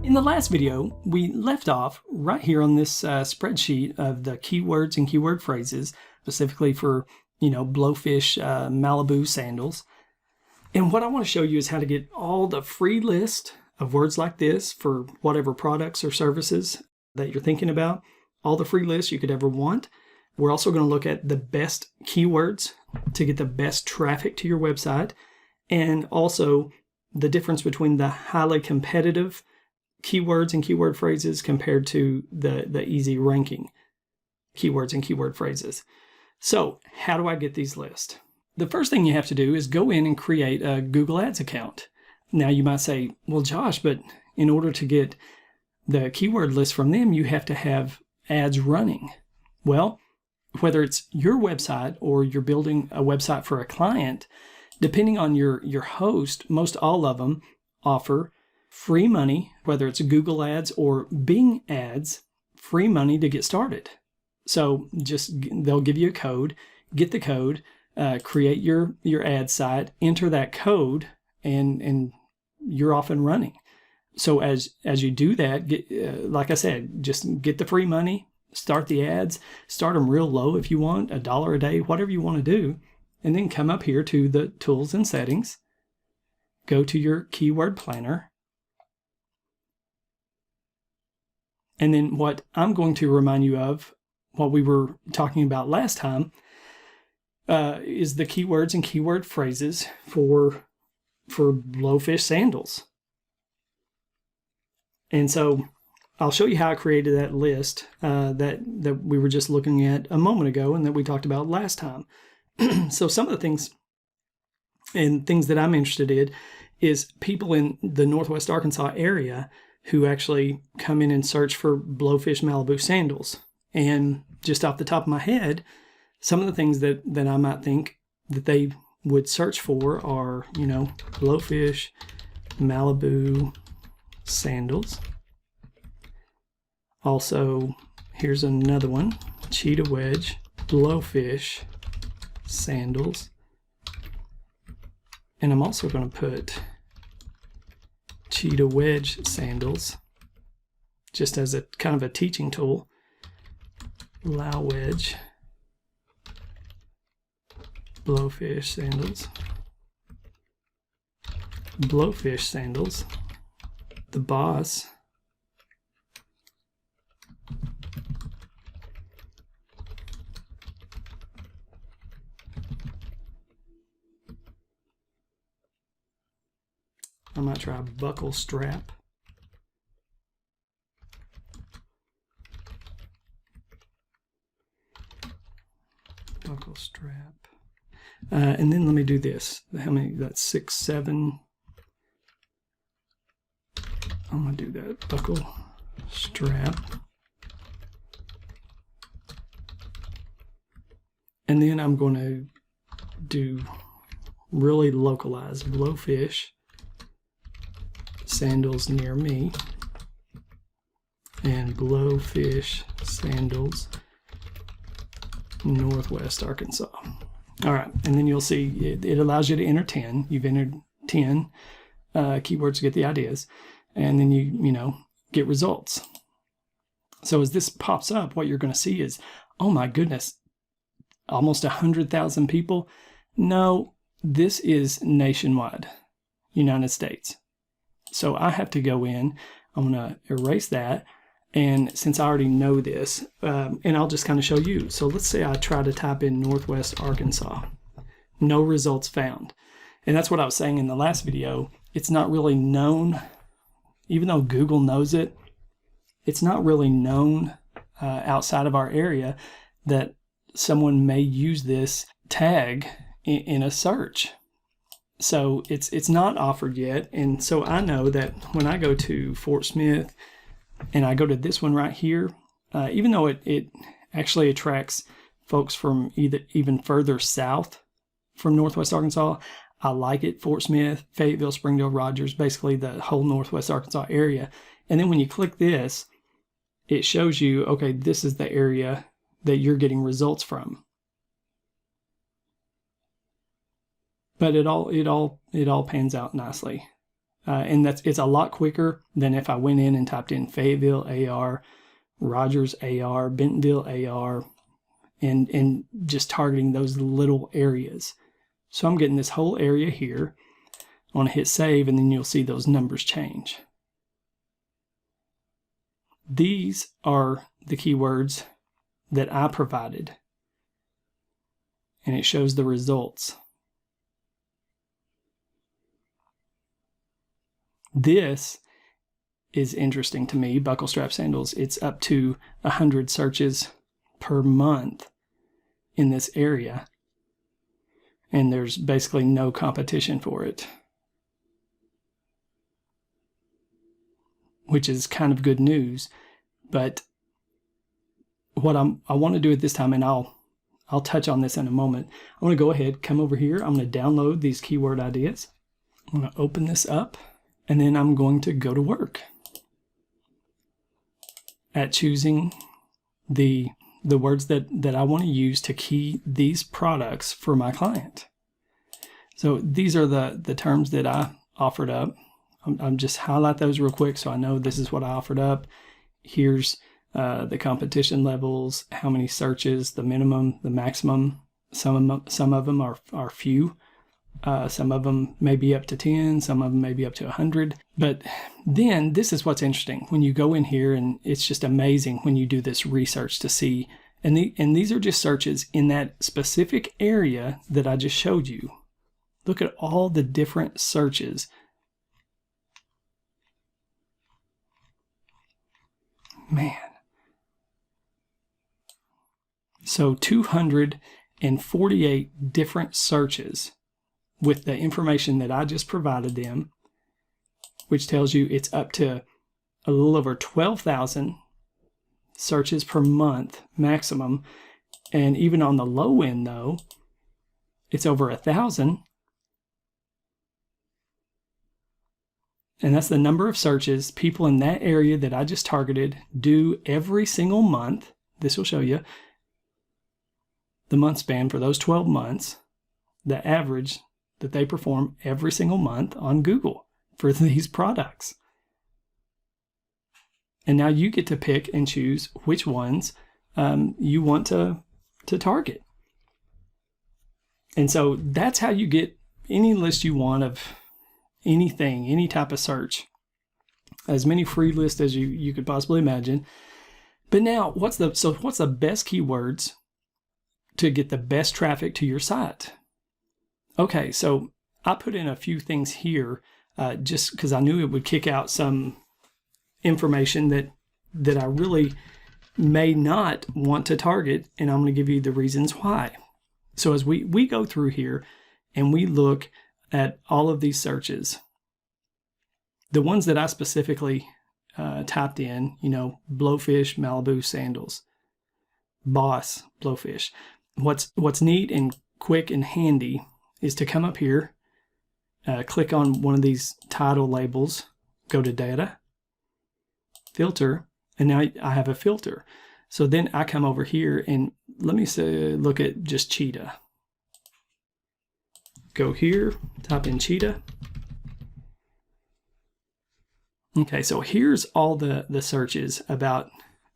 In the last video, we left off right here on this spreadsheet of the keywords and keyword phrases, specifically for, Blowfish Malibu sandals. And what I want to show you is how to get all the free list of words like this for whatever products or services that you're thinking about, all the free lists you could ever want. We're also going to look at the best keywords to get the best traffic to your website, and also the difference between the highly competitive keywords and keyword phrases compared to the easy ranking keywords and keyword phrases. So how do I get these lists? The first thing you have to do is go in and create a Google Ads account. Now you might say, well, Josh, but in order to get the keyword list from them, you have to have ads running. Well, whether it's your website or you're building a website for a client, depending on your host, most all of them offer free money, whether it's Google Ads or Bing Ads, free money to get started. So they'll give you a code, get the code, create your ad site, enter that code, and you're off and running. So as you do that, like I said, just get the free money, start the ads, start them real low if you want, $1 a day, whatever you want to do, and then come up here to the tools and settings, go to your keyword planner. And then what I'm going to remind you of, what we were talking about last time, is the keywords and keyword phrases for Blowfish sandals. And so I'll show you how I created that list that we were just looking at a moment ago and that we talked about last time. So some of the things that I'm interested in is people in the Northwest Arkansas area who actually come in and search for Blowfish Malibu sandals. And just off the top of my head, some of the things that I might think that they would search for are, Blowfish Malibu sandals. Also, here's another one, Cheetah Wedge Blowfish sandals. And I'm also going to put Cheetah Wedge sandals just as a kind of a teaching tool. Low Wedge Blowfish sandals. Blowfish sandals. The Boss I might try Buckle Strap. Buckle Strap. And then let me do this. How many? That's 6, 7. I'm going to do that. Buckle Strap. And then I'm going to do really localized Blowfish sandals near me, and Blowfish sandals Northwest Arkansas. All right, and then you'll see it allows you to enter 10. You've entered 10 keywords to get the ideas, and then you get results. So as this pops up, what you're going to see is, oh my goodness, almost 100,000 people. No, this is nationwide, United States. So I have to go in, I'm going to erase that, and since I already know this, and I'll just kind of show you. So let's say I try to type in Northwest Arkansas. No results found. And that's what I was saying in the last video. It's not really known, even though Google knows it, it's not really known outside of our area that someone may use this tag in a search. So it's not offered yet, and so I know that when I go to Fort Smith and I go to this one right here, even though it actually attracts folks from even further south from Northwest Arkansas, I like it. Fort Smith, Fayetteville, Springdale, Rogers, basically the whole Northwest Arkansas area. And then when you click this, it shows you, okay, this is the area that you're getting results from. But it all pans out nicely. And it's a lot quicker than if I went in and typed in Fayetteville AR, Rogers AR, Bentonville AR, and just targeting those little areas. So I'm getting this whole area here. I want to hit save, and then you'll see those numbers change. These are the keywords that I provided, and it shows the results. This is interesting to me, buckle strap sandals. It's up to 100 searches per month in this area, and there's basically no competition for it, which is kind of good news. But what I want to do at this time, and I'll touch on this in a moment, I want to go ahead, come over here. I'm going to download these keyword ideas. I'm going to open this up, and then I'm going to go to work at choosing the words that I want to use to key these products for my client. So these are the terms that I offered up. I'm just highlight those real quick so I know this is what I offered up. Here's the competition levels, how many searches, the minimum, the maximum. Some of them are few. Some of them may be up to 10, some of them may be up to 100. But then this is what's interesting. When you go in here, and it's just amazing when you do this research to see, and these are just searches in that specific area that I just showed you. Look at all the different searches. Man. So 248 different searches with the information that I just provided them, which tells you it's up to a little over 12,000 searches per month maximum. And even on the low end, though, it's over 1,000. And that's the number of searches people in that area that I just targeted do every single month. This will show you the month span for those 12 months, the average that they perform every single month on Google for these products. And now you get to pick and choose which ones you want to target. And so that's how you get any list you want of anything, any type of search. As many free lists as you could possibly imagine. But now, what's the best keywords to get the best traffic to your site? Okay, so I put in a few things here just because I knew it would kick out some information that I really may not want to target, and I'm going to give you the reasons why. So as we go through here and we look at all of these searches, the ones that I specifically typed in, Blowfish Malibu sandals, Boss Blowfish. What's neat and quick and handy is to come up here, click on one of these title labels, go to data, filter, and now I have a filter. So then I come over here and let me look at just Cheetah. Go here, type in Cheetah. Okay, so here's all the searches about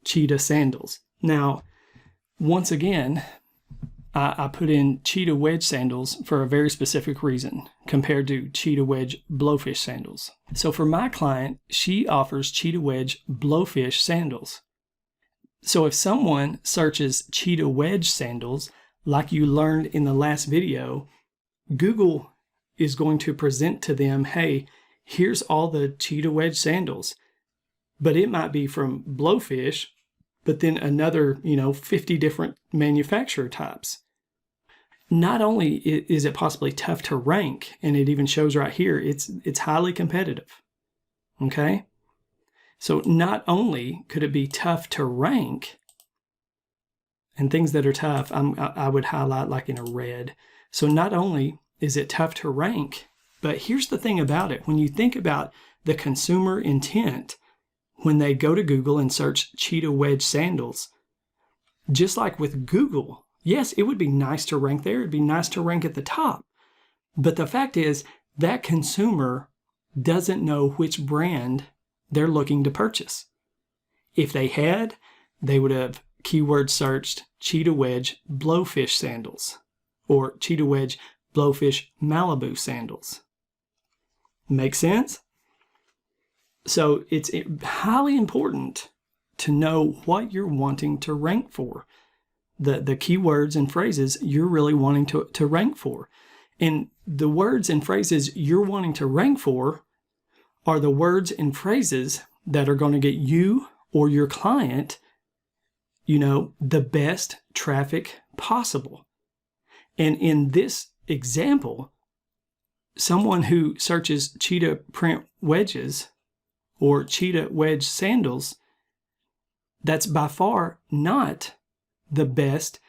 Cheetah Sandals. Now, once again, I put in Cheetah Wedge Sandals for a very specific reason compared to Cheetah Wedge Blowfish Sandals. So for my client, she offers Cheetah Wedge Blowfish Sandals. So if someone searches Cheetah Wedge Sandals, like you learned in the last video, Google is going to present to them, hey, here's all the Cheetah Wedge sandals. But it might be from Blowfish, but then another, 50 different manufacturer types. Not only is it possibly tough to rank, and it even shows right here, it's highly competitive. Okay? So not only could it be tough to rank, and things that are tough, I would highlight like in a red. So not only is it tough to rank, but here's the thing about it. When you think about the consumer intent, when they go to Google and search Cheetah Wedge sandals, just like with Google, yes, it would be nice to rank there. It'd be nice to rank at the top. But the fact is that consumer doesn't know which brand they're looking to purchase. If they had, they would have keyword searched Cheetah Wedge Blowfish Sandals or Cheetah Wedge Blowfish Malibu Sandals. Make sense? So it's highly important to know what you're wanting to rank for, the keywords and phrases you're really wanting to rank for. And the words and phrases you're wanting to rank for are the words and phrases that are going to get you or your client, the best traffic possible. And in this example, someone who searches cheetah print wedges or cheetah wedge sandals, that's by far not the best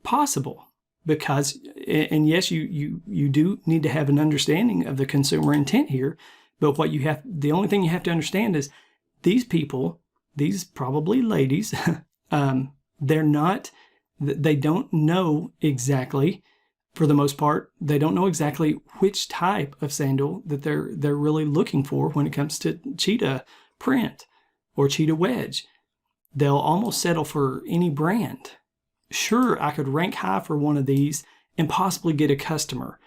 possible. Because, and yes, you do need to have an understanding of the consumer intent here, but the only thing you have to understand is these people, these probably ladies, they don't know exactly, for the most part, they don't know exactly which type of sandal that they're really looking for when it comes to cheetah print or cheetah wedge. They'll almost settle for any brand. Sure, I could rank high for one of these and possibly get a customer.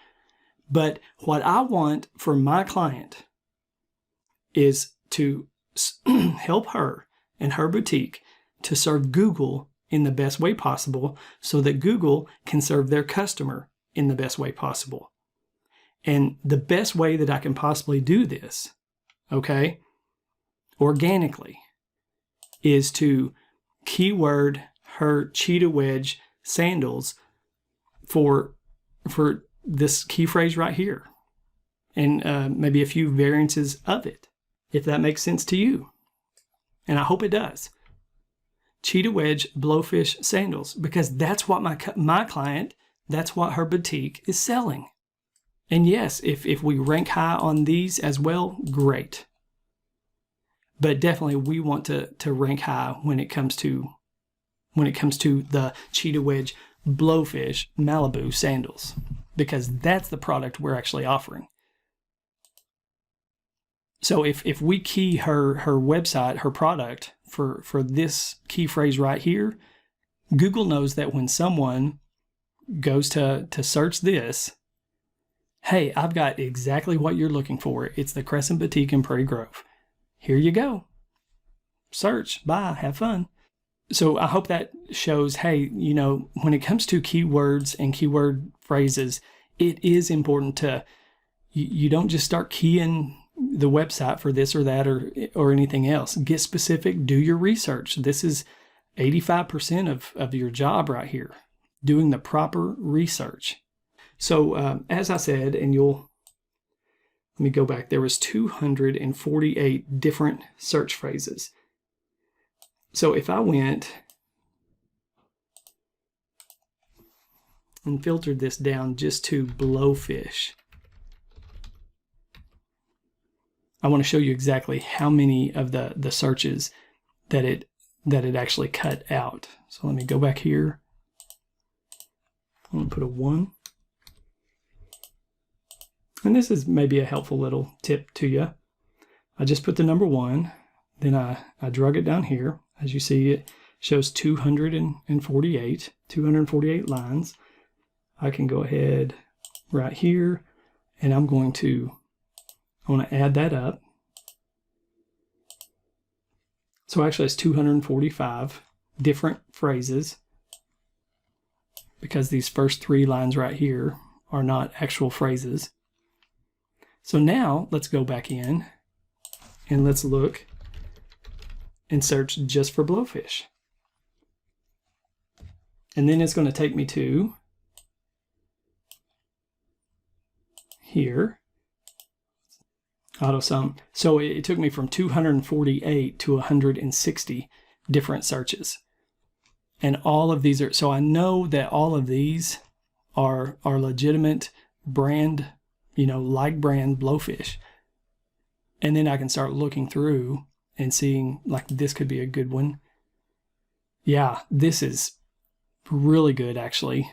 But what I want for my client is to help her and her boutique to serve Google in the best way possible so that Google can serve their customer in the best way possible. And the best way that I can possibly do this, organically, is to keyword her cheetah wedge sandals for this key phrase right here, and maybe a few variances of it, if that makes sense to you. And I hope it does. Cheetah wedge blowfish sandals, because that's what my client, that's what her boutique is selling. And yes, if we rank high on these as well, great. But definitely we want to rank high when it comes to the cheetah wedge blowfish Malibu sandals, because that's the product we're actually offering. So if we key her website, her product for this key phrase right here, Google knows that when someone goes to search this, hey, I've got exactly what you're looking for. It's the Crescent Boutique in Prairie Grove. Here you go. Search, buy, have fun. So I hope that shows, hey, when it comes to keywords and keyword phrases, it is important to, you don't just start keying the website for this or that or anything else. Get specific, do your research. This is 85% of your job right here, doing the proper research. So as I said, and let me go back, there was 248 different search phrases. So if I went and filtered this down just to blowfish, I want to show you exactly how many of the searches that it actually cut out. So let me go back here. I'm going to put a 1. And this is maybe a helpful little tip to you. I just put the number 1, then I drug it down here. As you see, it shows 248 lines. I can go ahead right here, and I want to add that up. So actually it's 245 different phrases, because these first 3 lines right here are not actual phrases. So now let's go back in and let's look and search just for blowfish. And then it's going to take me to here, auto sum. So it took me from 248 to 160 different searches. And all of these so I know that all of these are legitimate brand, like brand blowfish. And then I can start looking through and seeing, like, this could be a good one. Yeah, this is really good actually,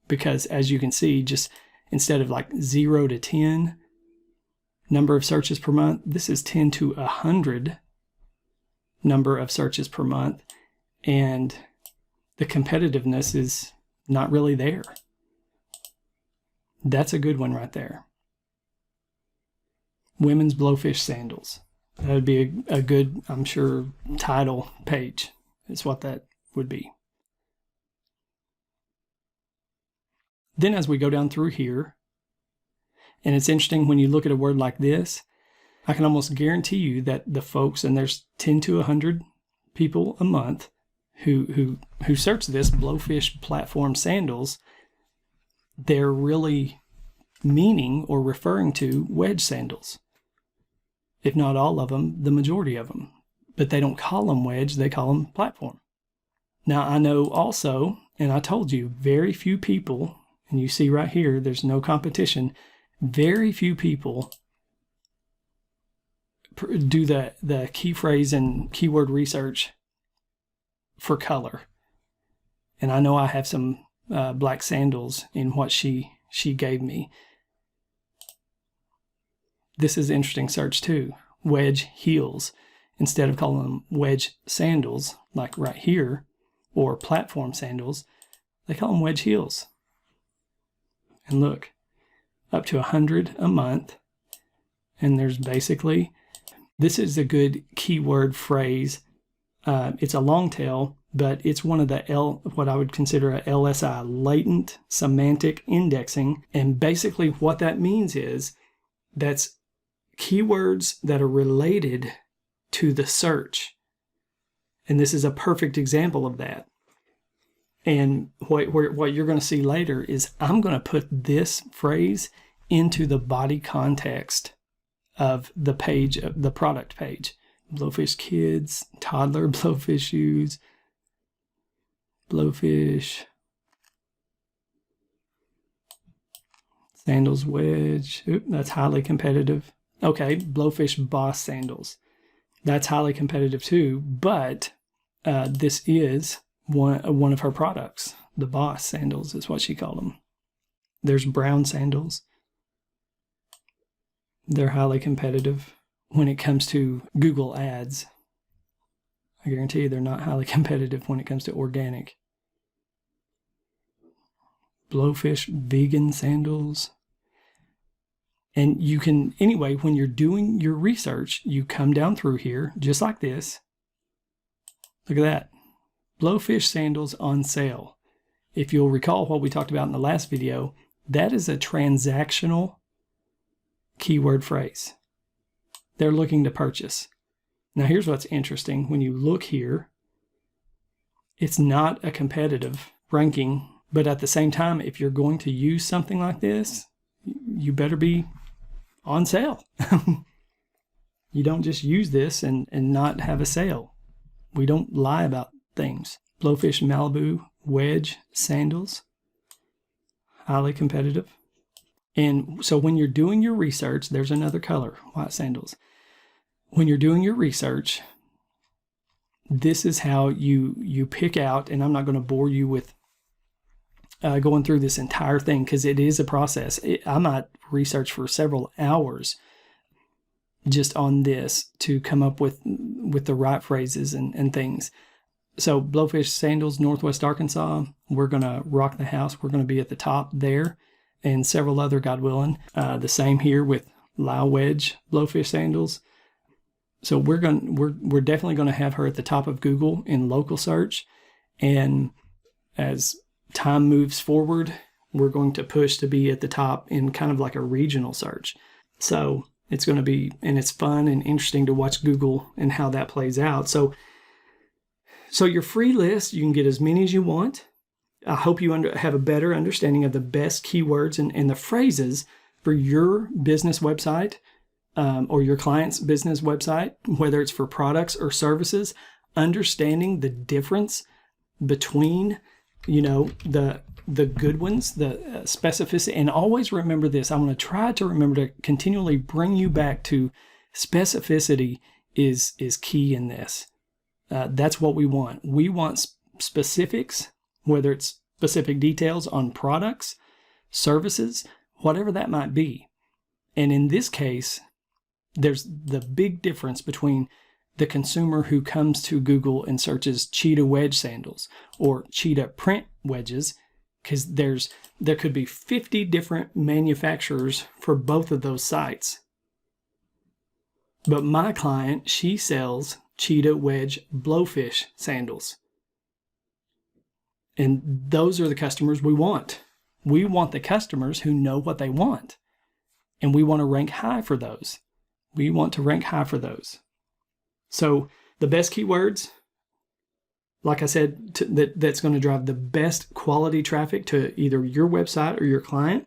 because as you can see, just instead of like 0 to 10, number of searches per month. This is 10 to 100 number of searches per month. And the competitiveness is not really there. That's a good one right there. Women's blowfish sandals. That would be a good, I'm sure, title page is what that would be. Then as we go down through here, and it's interesting when you look at a word like this, I can almost guarantee you that the folks, and there's 10 to 100 people a month who search this blowfish platform sandals, they're really meaning or referring to wedge sandals. If not all of them, the majority of them. But they don't call them wedge, they call them platform. Now I know also, and I told you, very few people, and you see right here, there's no competition, very few people do the key phrase and keyword research for color. And I know I have some black sandals in what she gave me. This is an interesting search too. Wedge heels. Instead of calling them wedge sandals, like right here, or platform sandals, they call them wedge heels. And look, up to 100 a month. And there's basically, this is a good keyword phrase. It's a long tail, but it's one of the what I would consider a LSI, latent semantic indexing. And basically what that means is that's keywords that are related to the search. And this is a perfect example of that. And what you're going to see later is I'm going to put this phrase into the body context of the page, the product page. Blowfish kids, toddler blowfish shoes, blowfish sandals wedge. Oop, that's highly competitive. Okay, blowfish boss sandals. That's highly competitive too, but this is one of her products. The boss sandals is what she called them. There's brown sandals. They're highly competitive when it comes to Google ads. I guarantee you they're not highly competitive when it comes to organic. Blowfish vegan sandals. And you can, anyway, when you're doing your research, you come down through here, just like this. Look at that. Blowfish sandals on sale. If you'll recall what we talked about in the last video, that is a transactional keyword phrase. They're looking to purchase. Now here's what's interesting. When you look here, it's not a competitive ranking, but at the same time, if you're going to use something like this, you better be on sale. You don't just use this and not have a sale. We don't lie about things. Blowfish Malibu wedge sandals, highly competitive. And so when you're doing your research, there's another color, white sandals. When you're doing your research, this is how you pick out, and I'm not going to bore you with going through this entire thing because it is a process. I might research for several hours just on this to come up with the right phrases and things. So blowfish sandals, Northwest Arkansas, we're going to rock the house. We're going to be at the top there and several other, God willing. The same here with Lyle Wedge blowfish sandals. So we're definitely going to have her at the top of Google in local search. And as time moves forward, we're going to push to be at the top in kind of like a regional search. So it's going to be, and it's fun and interesting to watch Google and how that plays out. So your free list, you can get as many as you want. I hope you have a better understanding of the best keywords and the phrases for your business website or your client's business website, whether it's for products or services, understanding the difference between, the good ones, the specificity. And always remember this. I want to try to remember to continually bring you back to specificity is key in this. That's what we want. We want specifics, whether it's specific details on products, services, whatever that might be. And in this case, there's the big difference between the consumer who comes to Google and searches cheetah wedge sandals or cheetah print wedges, because there could be 50 different manufacturers for both of those sites. But my client, she sells cheetah wedge blowfish sandals. And those are the customers we want. We want the customers who know what they want. And we want to rank high for those. We want to rank high for those. So the best keywords, like I said, that's going to drive the best quality traffic to either your website or your client.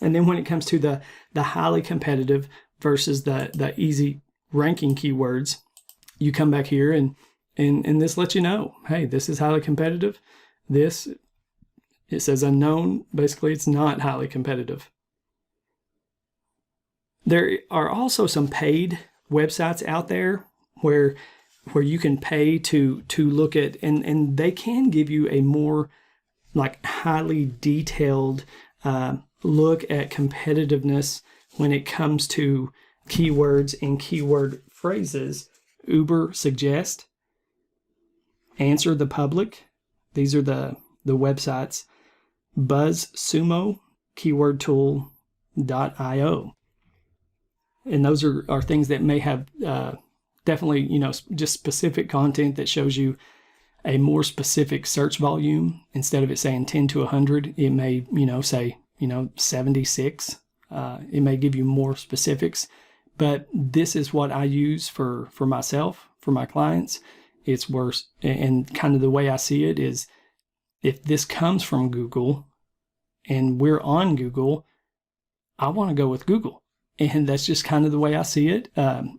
And then when it comes to the highly competitive versus the easy ranking keywords, you come back here and this lets you know, hey, this is highly competitive. This, it says unknown. Basically, it's not highly competitive. There are also some paid websites out there where you can pay to look at, and they can give you a more like highly detailed look at competitiveness when it comes to keywords and keyword phrases. Uber Suggest, Answer the Public. These are the websites. BuzzSumo, KeywordTool.io. And those are things that may have definitely, just specific content that shows you a more specific search volume. Instead of it saying 10 to 100, it may, say, 76. It may give you more specifics. But this is what I use for myself, for my clients. It's worse. And kind of the way I see it is, if this comes from Google and we're on Google, I want to go with Google. And that's just kind of the way I see it.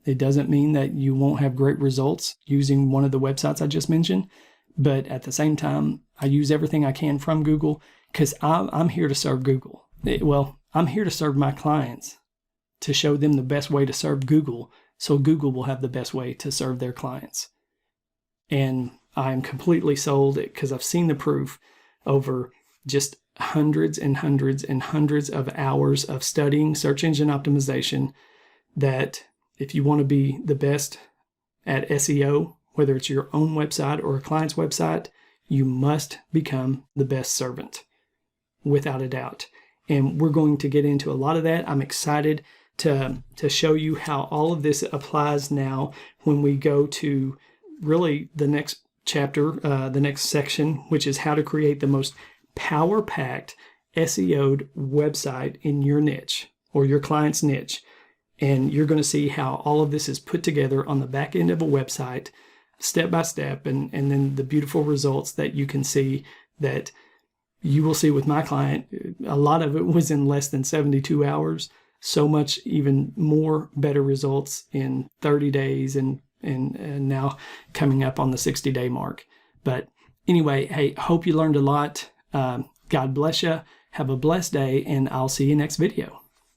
It doesn't mean that you won't have great results using one of the websites I just mentioned. But at the same time, I use everything I can from Google because I'm here to serve Google. I'm here to serve my clients, to show them the best way to serve Google, so Google will have the best way to serve their clients. And I'm completely sold because I've seen the proof over just hundreds and hundreds and hundreds of hours of studying search engine optimization, that if you want to be the best at SEO, whether it's your own website or a client's website, you must become the best servant, without a doubt. And we're going to get into a lot of that. I'm excited to show you how all of this applies now when we go to really the next chapter, the next section, which is how to create the most power-packed SEO'd website in your niche or your client's niche. And you're going to see how all of this is put together on the back end of a website, step by step, and then the beautiful results that you can see, that you will see with my client. A lot of it was in less than 72 hours. So much even more better results in 30 days and now coming up on the 60-day mark. But anyway, hey, hope you learned a lot. God bless you. Have a blessed day, and I'll see you next video.